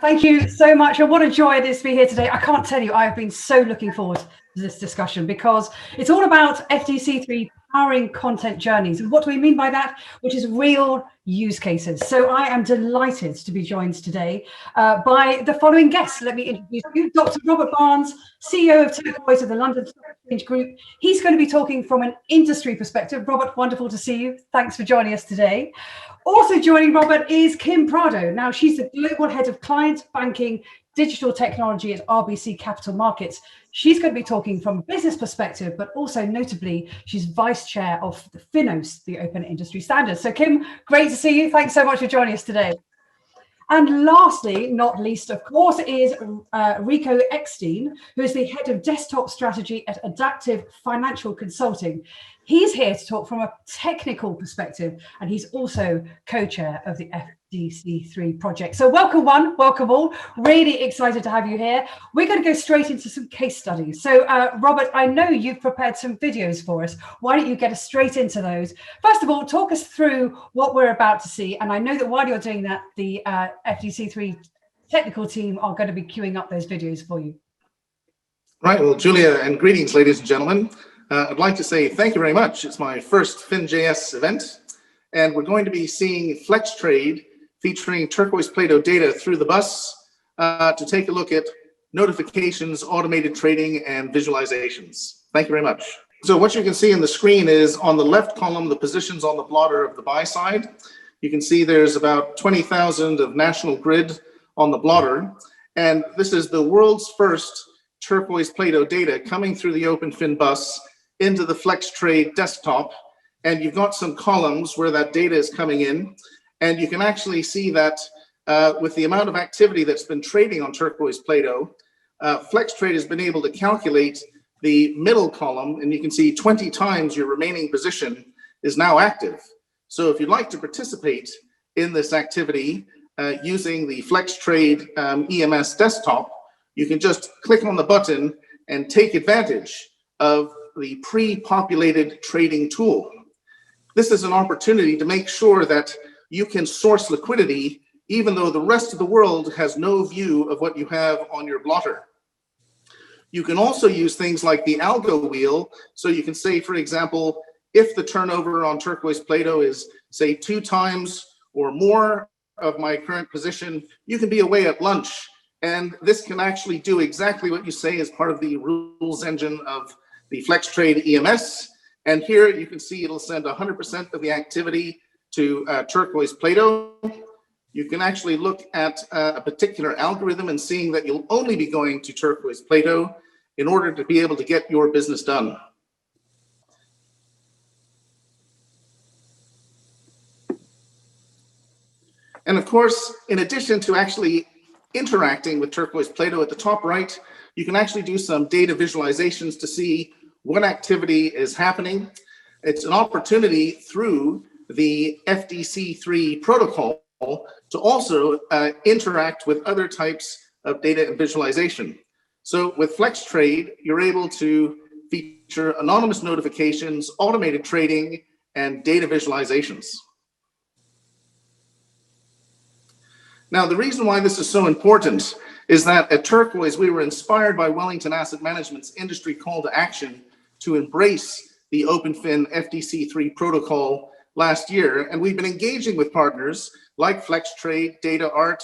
Thank you so much. And what a joy it is to be here today. I can't tell you, I've been so looking forward to this discussion because it's all about FDC3 powering content journeys. And what do we mean by that? Which is real use cases. So I am delighted to be joined today by the following guests. Let me introduce you, Dr. Robert Barnes, CEO of Turquoise of the London Stock Exchange Group. He's going to be talking from an industry perspective. Robert, wonderful to see you. Thanks for joining us today. Also joining Robert is Kim Prado. Now, she's the Global Head of Client Banking Digital Technology at RBC Capital Markets. She's going to be talking from a business perspective, but also notably, she's Vice Chair of the FINOS, the Open Industry Standards. So Kim, great to see you. Thanks so much for joining us today. And lastly, not least, of course, is Riko Eksteen, who is the Head of Desktop Strategy at Adaptive Financial Consulting. He's here to talk from a technical perspective, and he's also co-chair of the FDC3 project. So welcome one, welcome all. Really excited to have you here. We're going to go straight into some case studies. So Robert, I know you've prepared some videos for us. Why don't you get us straight into those? First of all, talk us through what we're about to see. And I know that while you're doing that, the FDC3 technical team are going to be queuing up those videos for you. Right, well, Julia, and greetings, ladies and gentlemen. I'd like to say thank you very much. It's my first FinJS event, and we're going to be seeing Flex Trade featuring Turquoise Play-Doh data through the bus to take a look at notifications, automated trading, and visualizations. Thank you very much. So what you can see in the screen is on the left column, the positions on the blotter of the buy side. You can see there's about 20,000 of national grid on the blotter, and this is the world's first Turquoise Play-Doh data coming through the OpenFin bus into the Flex Trade desktop, and you've got some columns where that data is coming in, and you can actually see that with the amount of activity that's been trading on Turquoise Play-Doh, Flex Trade has been able to calculate the middle column, and you can see 20 times your remaining position is now active. So if you'd like to participate in this activity using the Flex Trade EMS desktop, you can just click on the button and take advantage of the pre-populated trading tool. This is an opportunity to make sure that you can source liquidity even though the rest of the world has no view of what you have on your blotter. You can also use things like the algo wheel, so you can say, for example, if the turnover on Turquoise Play-Doh is, say, 2 times or more of my current position, you can be away at lunch. And this can actually do exactly what you say as part of the rules engine of the Flex Trade EMS. And here you can see it'll send 100% of the activity to Turquoise Play-Doh. You can actually look at a particular algorithm and seeing that you'll only be going to Turquoise Play-Doh in order to be able to get your business done. And of course, in addition to actually interacting with Turquoise Play-Doh at the top right, you can actually do some data visualizations to see what activity is happening. It's an opportunity through the FDC3 protocol to also interact with other types of data and visualization. So with Flex Trade, you're able to feature anonymous notifications, automated trading, and data visualizations. Now, the reason why this is so important is that at Turquoise, we were inspired by Wellington Asset Management's industry call to action to embrace the OpenFin FDC3 protocol last year. And we've been engaging with partners like Flex Trade, DataArt,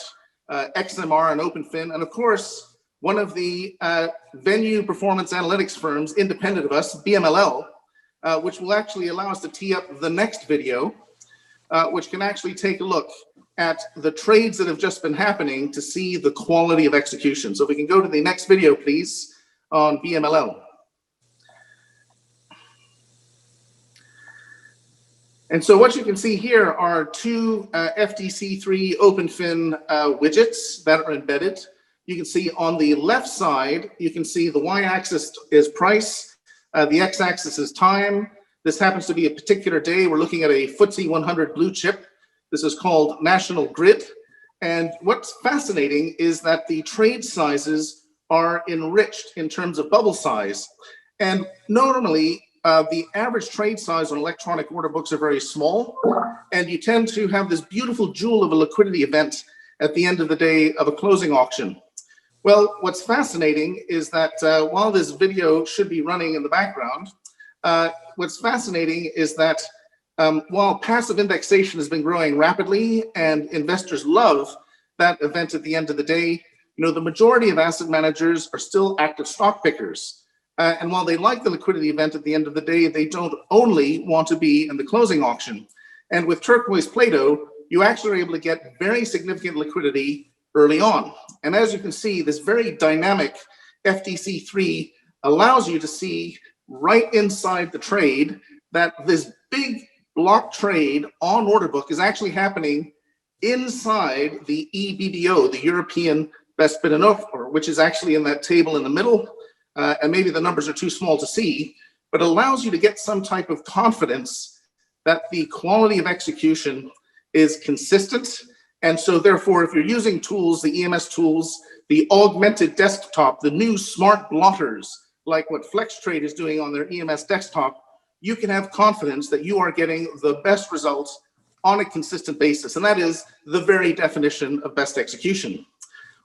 XMR, and OpenFin. And of course, one of the venue performance analytics firms independent of us, BMLL, which will actually allow us to tee up the next video, which can actually take a look at the trades that have just been happening to see the quality of execution. So if we can go to the next video, please, on BMLL. And so what you can see here are 2 FDC3 OpenFin widgets that are embedded. You can see on the left side, you can see the y-axis is price, the x-axis is time. This happens to be a particular day. We're looking at a FTSE 100 blue chip. This is called National Grid. And what's fascinating is that the trade sizes are enriched in terms of bubble size. And normally, the average trade size on electronic order books are very small, and you tend to have this beautiful jewel of a liquidity event at the end of the day of a closing auction. Well, what's fascinating is that while this video should be running in the background, what's fascinating is that while passive indexation has been growing rapidly and investors love that event at the end of the day, the majority of asset managers are still active stock pickers. And while they like the liquidity event at the end of the day, they don't only want to be in the closing auction. And with Turquoise Play-Doh, you actually are able to get very significant liquidity early on. And as you can see, this very dynamic FDC3 allows you to see right inside the trade that this big block trade on order book is actually happening inside the EBBO, the European Best Bid and Offer, which is actually in that table in the middle. And maybe the numbers are too small to see, but allows you to get some type of confidence that the quality of execution is consistent. And so therefore, if you're using tools, the EMS tools, the augmented desktop, the new smart blotters, like what FlexTrade is doing on their EMS desktop, you can have confidence that you are getting the best results on a consistent basis. And that is the very definition of best execution.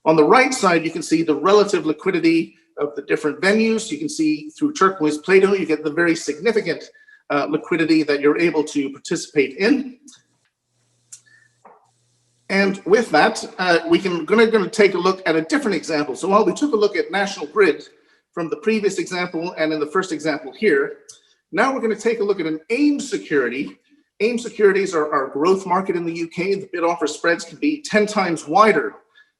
On the right side, you can see the relative liquidity of the different venues. You can see through Turquoise Play-Doh, you get the very significant liquidity that you're able to participate in. And with that, we're going to take a look at a different example. So while we took a look at National Grid from the previous example and in the first example here, now we're going to take a look at an AIM security. AIM securities are our growth market in the UK. The bid offer spreads can be 10 times wider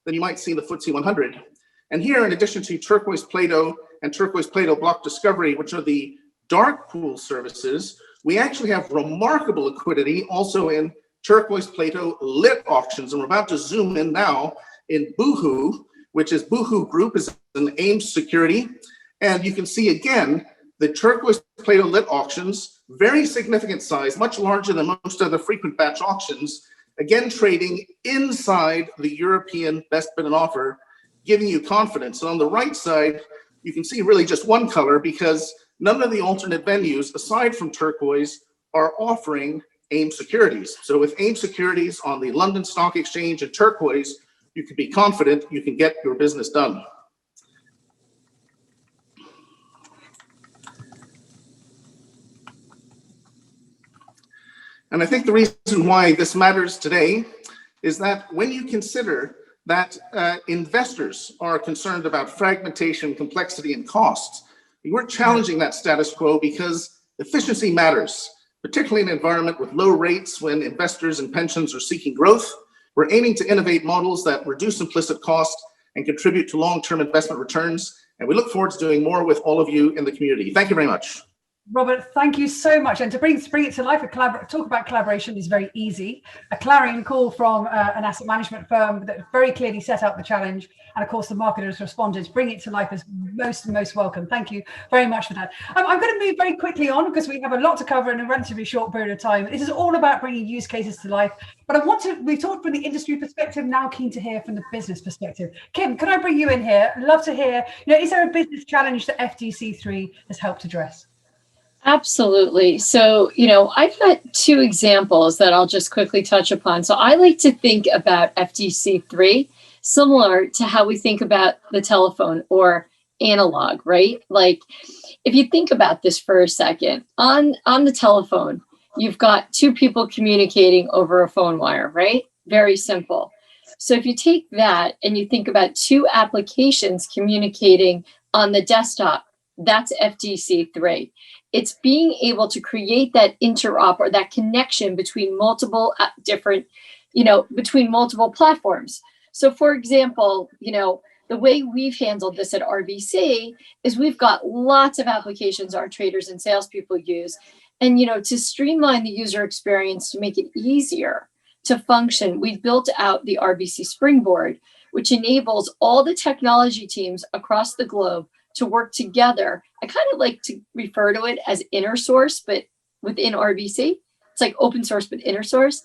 than you might see in the FTSE 100. And here, in addition to Turquoise Play-Doh and Turquoise Play-Doh Block Discovery, which are the dark pool services, we actually have remarkable liquidity also in Turquoise Play-Doh lit auctions. And we're about to zoom in now in Boohoo, which is Boohoo Group is an AIM security. And you can see again, the Turquoise Play-Doh lit auctions, very significant size, much larger than most other frequent batch auctions, again, trading inside the European Best Bid and Offer, giving you confidence. And on the right side, you can see really just one color because none of the alternate venues, aside from Turquoise, are offering AIM securities. So with AIM securities on the London Stock Exchange and Turquoise, you can be confident you can get your business done. And I think the reason why this matters today is that when you consider that investors are concerned about fragmentation, complexity, and cost, we're challenging that status quo because efficiency matters, particularly in an environment with low rates when investors and pensions are seeking growth. We're aiming to innovate models that reduce implicit cost and contribute to long-term investment returns. And we look forward to doing more with all of you in the community. Thank you very much. Robert, thank you so much. And to bring it to life, talk about collaboration is very easy. A clarion call from an asset management firm that very clearly set out the challenge. And of course, the marketers responded. Bringing it to life is most welcome. Thank you very much for that. I'm going to move very quickly on because we have a lot to cover in a relatively short period of time. This is all about bringing use cases to life. But we've talked from the industry perspective, now keen to hear from the business perspective. Kim, can I bring you in here? I'd love to hear, is there a business challenge that FDC3 has helped address? Absolutely. So, I've got two examples that I'll just quickly touch upon. So I like to think about FDC3 similar to how we think about the telephone or analog, right? Like if you think about this for a second, on the telephone, you've got two people communicating over a phone wire, right? Very simple. So if you take that and you think about two applications communicating on the desktop, that's FDC3. It's being able to create that interop or that connection between multiple different, between multiple platforms. So for example, the way we've handled this at RBC is we've got lots of applications our traders and salespeople use. And, to streamline the user experience, to make it easier to function, we've built out the RBC Springboard, which enables all the technology teams across the globe to work together. I kind of like to refer to it as inner source, but within RBC, it's like open source, but inner source.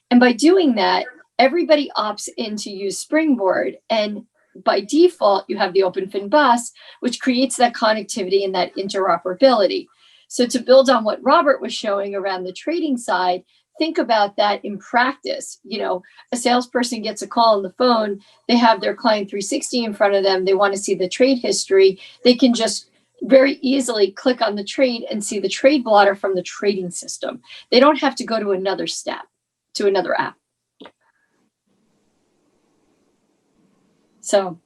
And by doing that, everybody opts in to use Springboard. And by default, you have the OpenFin bus, which creates that connectivity and that interoperability. So to build on what Robert was showing around the trading side, think about that in practice. A salesperson gets a call on the phone, they have their client 360 in front of them, they want to see the trade history, they can just very easily click on the trade and see the trade blotter from the trading system. They don't have to go to another step, to another app. So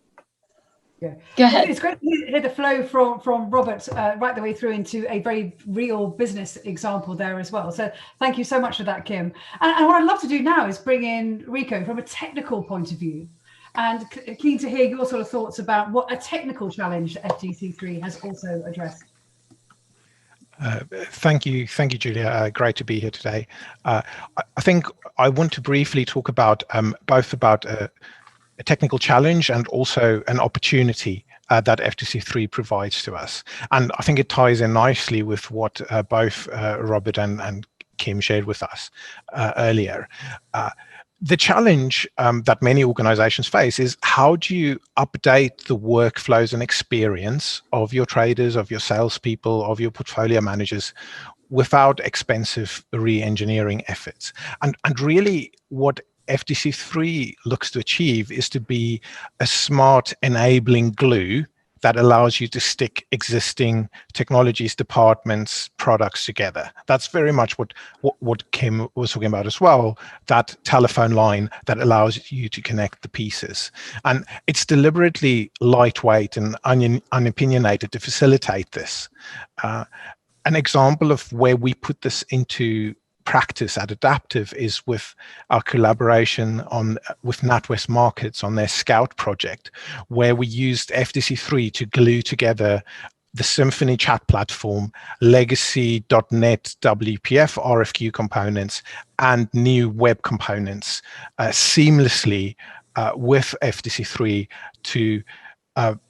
yeah, go ahead. It's great to hear the flow from Robert right the way through into a very real business example there as well. So thank you so much for that, Kim. And what I'd love to do now is bring in Riko from a technical point of view, and keen to hear your sort of thoughts about what a technical challenge FDC3 has also addressed. Thank you, Julia. Great to be here today. I think I want to briefly talk about both about a technical challenge and also an opportunity that FDC3 provides to us. And I think it ties in nicely with what both Robert and Kim shared with us earlier. The challenge that many organizations face is, how do you update the workflows and experience of your traders, of your salespeople, of your portfolio managers without expensive re-engineering efforts? And really what FDC3 looks to achieve is to be a smart enabling glue that allows you to stick existing technologies, departments, products together. That's very much what Kim was talking about as well, that telephone line that allows you to connect the pieces. And it's deliberately lightweight and unopinionated to facilitate this. An example of where we put this into practice at Adaptive is with our collaboration with NatWest Markets on their Scout project, where we used FDC3 to glue together the Symphony chat platform, legacy .NET WPF RFQ components, and new web components seamlessly with FDC3 to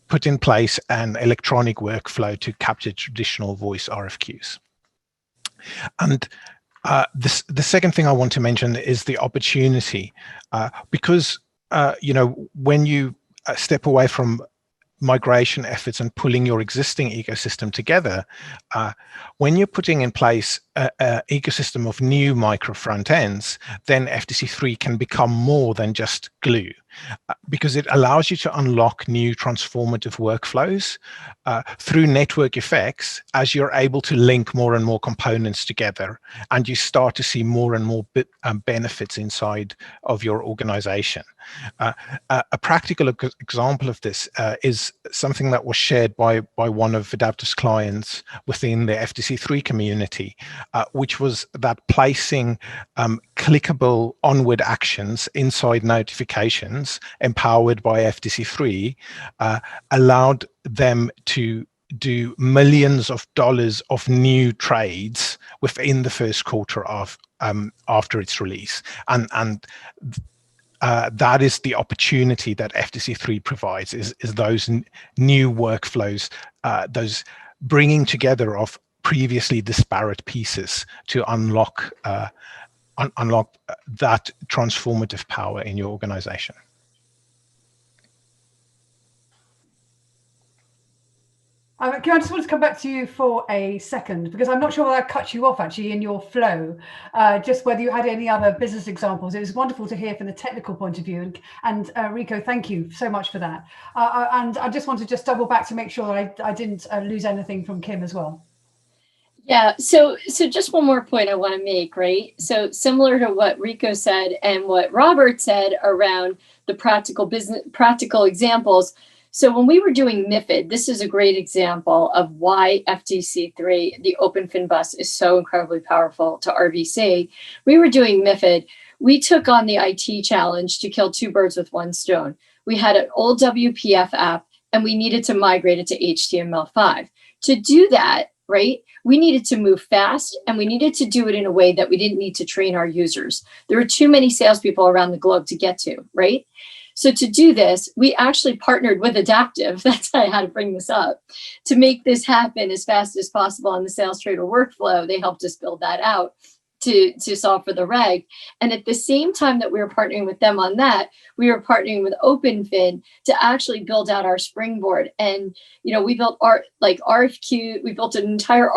put in place an electronic workflow to capture traditional voice RFQs. And the second thing I want to mention is the opportunity, because when you step away from migration efforts and pulling your existing ecosystem together, when you're putting in place an ecosystem of new micro front ends, then FDC3 can become more than just glue, because it allows you to unlock new transformative workflows through network effects as you're able to link more and more components together, and you start to see more and more benefits inside of your organization. A practical example of this is something that was shared by one of Adaptive's clients within the FDC3 community, which was that placing clickable onward actions inside notifications empowered by FDC3 allowed them to do millions of dollars of new trades within the first quarter of after its release. And that is the opportunity that FDC3 provides, is those new workflows, those bringing together of previously disparate pieces to unlock that transformative power in your organization. Kim, I just want to come back to you for a second, because I'm not sure whether I cut you off actually in your flow, just whether you had any other business examples. It was wonderful to hear from the technical point of view. And Riko, thank you so much for that. And I just want to just double back to make sure that I didn't lose anything from Kim as well. Yeah, so just one more point I want to make, right? So similar to what Riko said and what Robert said around the practical examples. So when we were doing MiFID, this is a great example of why FDC3, the OpenFin bus, is so incredibly powerful to RVC. We were doing MiFID. We took on the IT challenge to kill two birds with one stone. We had an old WPF app, and we needed to migrate it to HTML5. To do that, right, we needed to move fast, and we needed to do it in a way that we didn't need to train our users. There were too many salespeople around the globe to get to, right? So to do this, we actually partnered with Adaptive, that's how I had to bring this up, to make this happen as fast as possible on the sales trader workflow. They helped us build that out to solve for the reg. And at the same time that we were partnering with them on that, we were partnering with OpenFin to actually build out our springboard. And, you know, we built RFQ, we built an entire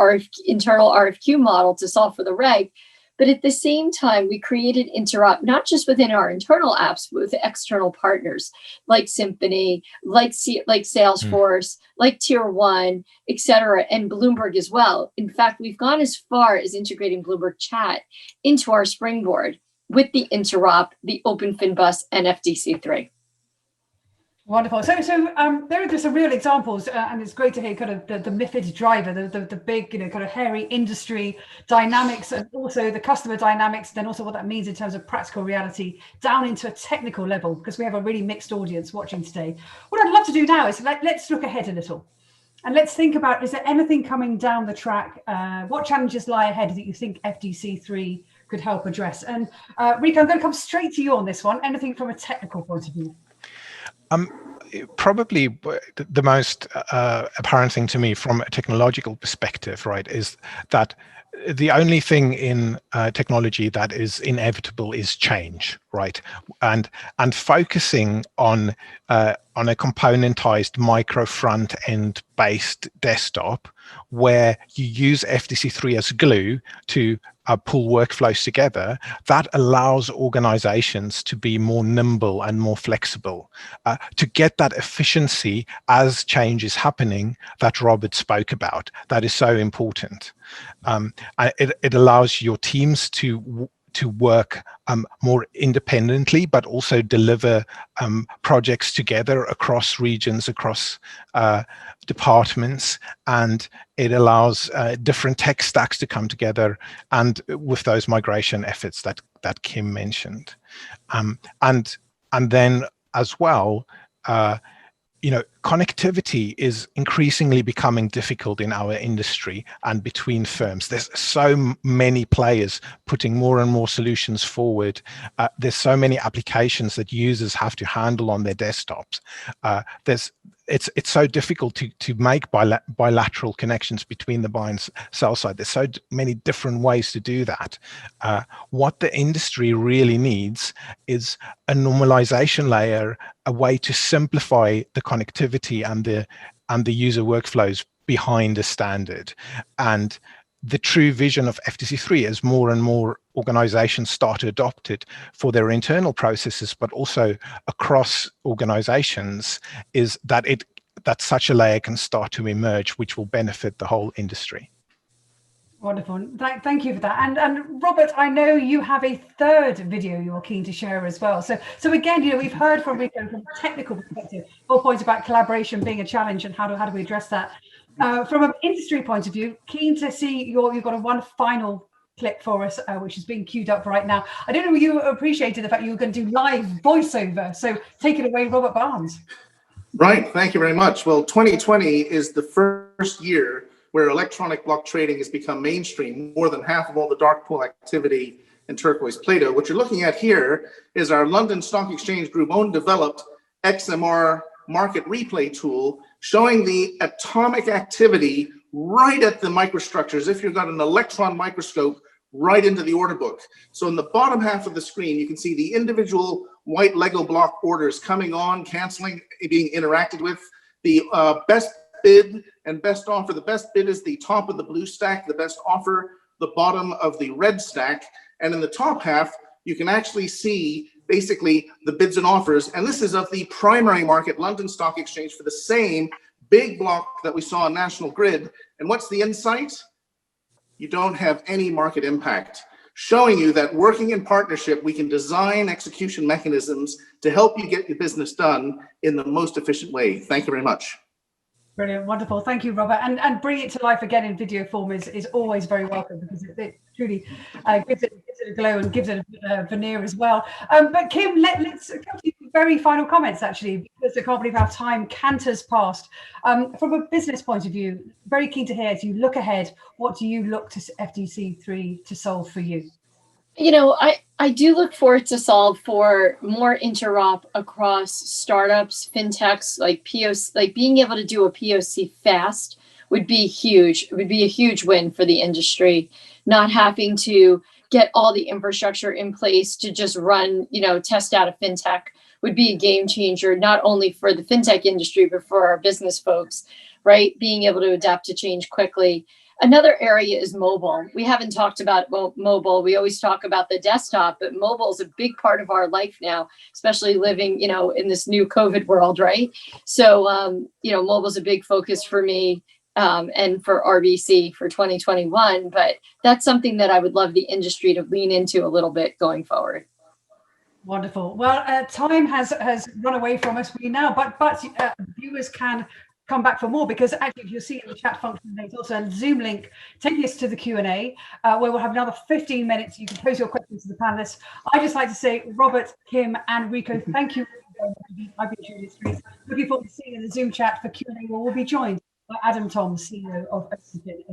internal RFQ model to solve for the reg. But at the same time, we created interop, not just within our internal apps, but with external partners like Symphony, like Salesforce, like Tier 1, et cetera, and Bloomberg as well. In fact, we've gone as far as integrating Bloomberg Chat into our Springboard with the interop, the OpenFin Bus, and FDC3. Wonderful. So there are some real examples, and it's great to hear kind of the MiFID driver, the big, kind of hairy industry dynamics, and also the customer dynamics, then also what that means in terms of practical reality down into a technical level, because we have a really mixed audience watching today. What I'd love to do now is let's look ahead a little. And let's think about, is there anything coming down the track? What challenges lie ahead that you think FDC3 could help address? And Riko, I'm going to come straight to you on this one. Anything from a technical point of view? Probably the most apparent thing to me from a technological perspective, right, is that the only thing in technology that is inevitable is change, right? And focusing on a componentized micro front end based desktop where you use FDC3 as glue to pull workflows together, that allows organizations to be more nimble and more flexible, to get that efficiency as change is happening that Robert spoke about. That is so important. It allows your teams to work more independently, but also deliver projects together across regions, across departments, and it allows different tech stacks to come together, and with those migration efforts that Kim mentioned, and then as well, connectivity is increasingly becoming difficult in our industry and between firms. There's so many players putting more and more solutions forward. There's so many applications that users have to handle on their desktops. It's so difficult to make bilateral connections between the buy and sell side. There's so many different ways to do that. What the industry really needs is a normalization layer, a way to simplify the connectivity and the user workflows behind a standard. And the true vision of FDC3, as more and more organizations start to adopt it for their internal processes, but also across organizations, is that such a layer can start to emerge, which will benefit the whole industry. Wonderful. Thank you for that. And Robert, I know you have a third video you're keen to share as well. So again, we've heard from Riko from a technical perspective, all points about collaboration being a challenge and how do we address that. From an industry point of view, keen to see you've got one final clip for us, which is being queued up right now. I don't know if you appreciated the fact you were going to do live voiceover. So take it away, Robert Barnes. Right. Thank you very much. Well, 2020 is the first year where electronic block trading has become mainstream. More than half of all the dark pool activity in Turquoise Play-Doh. What you're looking at here is our London Stock Exchange Group own developed XMR market replay tool showing the atomic activity right at the microstructures. If you've got an electron microscope right into the order book. So in the bottom half of the screen, you can see the individual white Lego block orders coming on, canceling, being interacted with. The best bid and best offer. The best bid is the top of the blue stack, the best offer, the bottom of the red stack. And in the top half, you can actually see basically the bids and offers. And this is of the primary market, London Stock Exchange, for the same big block that we saw on National Grid. And what's the insight? You don't have any market impact, showing you that working in partnership, we can design execution mechanisms to help you get your business done in the most efficient way. Thank you very much. Brilliant, wonderful. Thank you, Robert. And bringing it to life again in video form is always very welcome, because it truly gives it a glow and gives it a veneer as well. But Kim, let's come to very final comments, actually, because I can't believe how time canters past. From a business point of view, very keen to hear, as you look ahead, what do you look to FDC3 to solve for you? I do look forward to solve for more interop across startups, fintechs, like POC, like being able to do a POC fast would be huge. It would be a huge win for the industry. Not having to get all the infrastructure in place to just run, test out a fintech would be a game changer, not only for the fintech industry, but for our business folks, right? Being able to adapt to change quickly. Another area is mobile. We haven't talked about mobile. We always talk about the desktop, but mobile is a big part of our life now, especially living, in this new COVID world, right? So, mobile is a big focus for me and for RBC for 2021. But that's something that I would love the industry to lean into a little bit going forward. Wonderful. Well, time has run away from us. We now, but viewers can come back for more, because actually, if you'll see in the chat function, there's also a Zoom link taking us to the Q&A, where we'll have another 15 minutes. You can pose your questions to the panelists. I'd just like to say, Robert, Kim, and Riko, thank you. I've been Julia Street. Looking forward to seeing you in the Zoom chat for Q&A, where we'll be joined by Adam Tom, CEO of Eksteen.